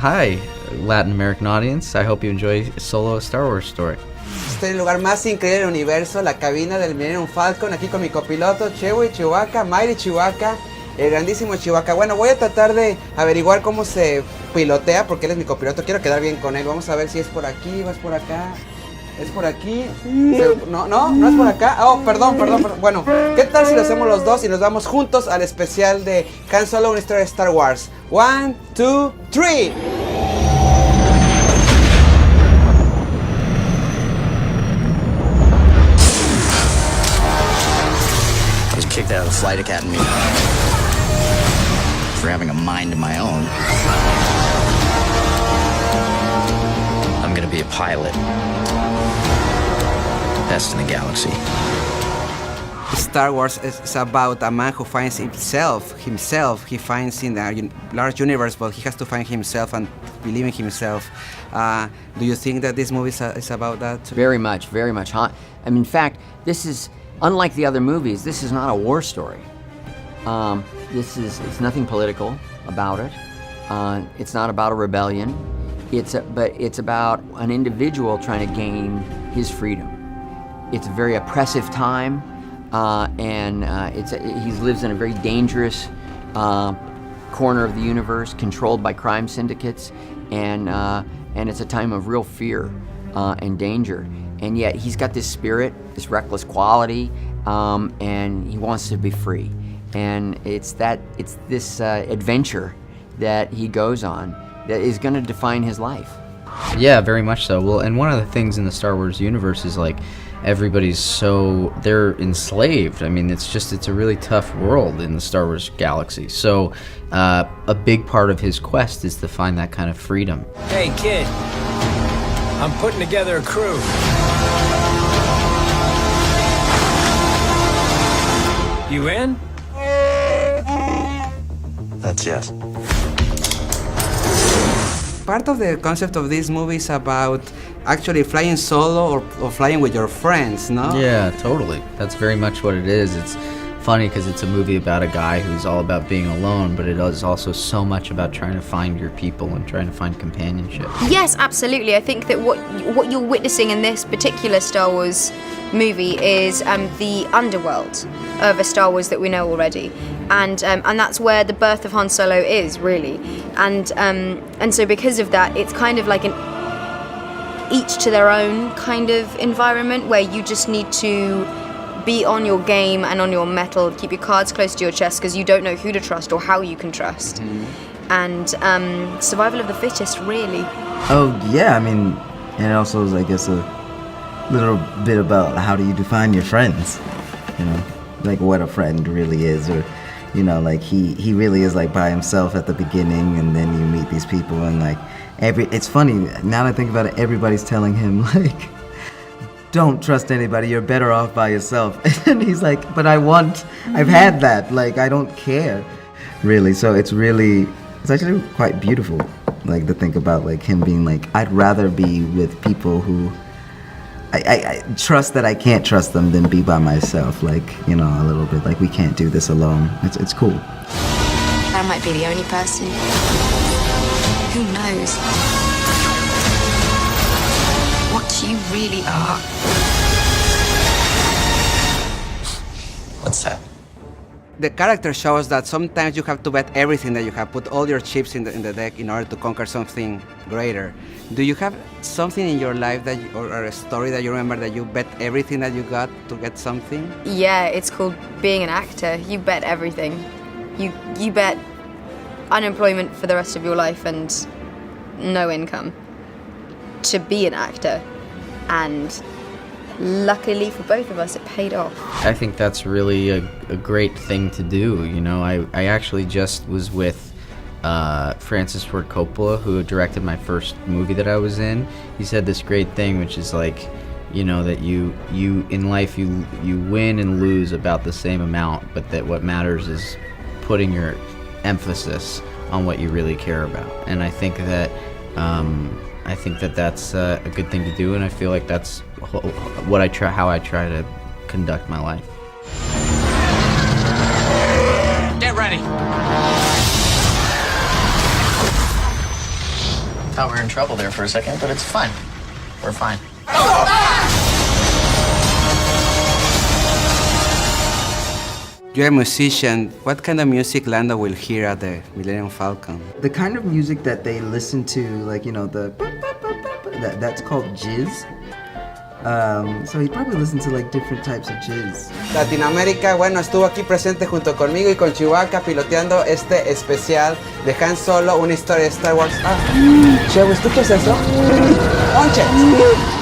Hi, Latin American audience. I hope you enjoy Solo, a Star Wars story. Estoy en el lugar más increíble del universo, la cabina del Millennium Falcon, aquí con mi copiloto, Chewie Chewbacca, Mighty Chewbacca, el grandísimo Chewbacca. Bueno, voy a tratar de averiguar cómo se pilotea, porque él es mi copiloto, quiero quedar bien con él. Vamos a ver si es por aquí o es por acá. ¿Es por aquí? No es por acá. Oh, perdón. Bueno, ¿qué tal si lo hacemos los dos y nos vamos juntos al especial de Han Solo, una historia de Star Wars? 1, 2, 3. I was kicked out of the flight academy for having a mind of my own. I'm gonna be a pilot. Best in the galaxy. Star Wars is about a man who finds himself. He finds in a large universe, but he has to find himself and believe in himself. Do you think that this movie is about that? Very much. I mean, in fact, this is, unlike the other movies, this is not a war story. It's nothing political about it. It's not about a rebellion. But it's about an individual trying to gain his freedom. It's a very oppressive time, and he lives in a very dangerous corner of the universe, controlled by crime syndicates, and it's a time of real fear and danger. And yet he's got this spirit, this reckless quality, and he wants to be free. And it's this adventure that he goes on that is going to define his life. Yeah, very much so. Well, and one of the things in the Star Wars universe is like they're enslaved. I mean, it's a really tough world in the Star Wars galaxy. So a big part of his quest is to find that kind of freedom. Hey kid, I'm putting together a crew. You in? That's yes. Part of the concept of this movie is about actually flying solo or flying with your friends, no? Yeah, totally. That's very much what it is. It's funny because it's a movie about a guy who's all about being alone, but it is also so much about trying to find your people and trying to find companionship. Yes, absolutely. I think that what you're witnessing in this particular Star Wars movie is the underworld of a Star Wars that we know already, and that's where the birth of Han Solo is really, and so because of that, it's kind of like an each to their own kind of environment where you just need to be on your game and on your mettle, keep your cards close to your chest because you don't know who to trust or how you can trust, and survival of the fittest, really. Oh yeah, I mean, and also I guess a little bit about how do you define your friends, you know, like what a friend really is, or you know, like he really is like by himself at the beginning, and then you meet these people, and like it's funny now that I think about it, everybody's telling him like, don't trust anybody, you're better off by yourself. And he's like, but I've had that, like I don't care really. So it's actually quite beautiful, like to think about like him being like, I'd rather be with people who I trust that I can't trust them than be by myself, like, you know, a little bit like we can't do this alone. It's cool. I might be the only person. Who knows what you really are? What's that? The character shows that sometimes you have to bet everything that you have, put all your chips in the deck in order to conquer something greater. Do you have something in your life or a story that you remember that you bet everything that you got to get something? Yeah, it's called being an actor. You bet everything. You bet unemployment for the rest of your life and no income to be an actor, and luckily for both of us, it paid off. I think that's really a great thing to do. You know, I actually just was with Francis Ford Coppola, who directed my first movie that I was in. He said this great thing, which is like, you know, that you in life you win and lose about the same amount, but that what matters is putting your emphasis on what you really care about. And I think that that's a good thing to do, and I feel like that's how I try to conduct my life. Get ready. thought we were in trouble there for a second, but it's fine. We're fine. You're a musician. What kind of music Lando will hear at the Millennium Falcon? The kind of music that they listen to, like, you know, that's called jizz. So he probably listens to like different types of jizz. Latinoamérica, bueno, estuvo aquí presente junto conmigo y con Chewbacca piloteando este especial de Han Solo, una historia de Star Wars. Chewie, ¿escuchas eso? ¡Onche!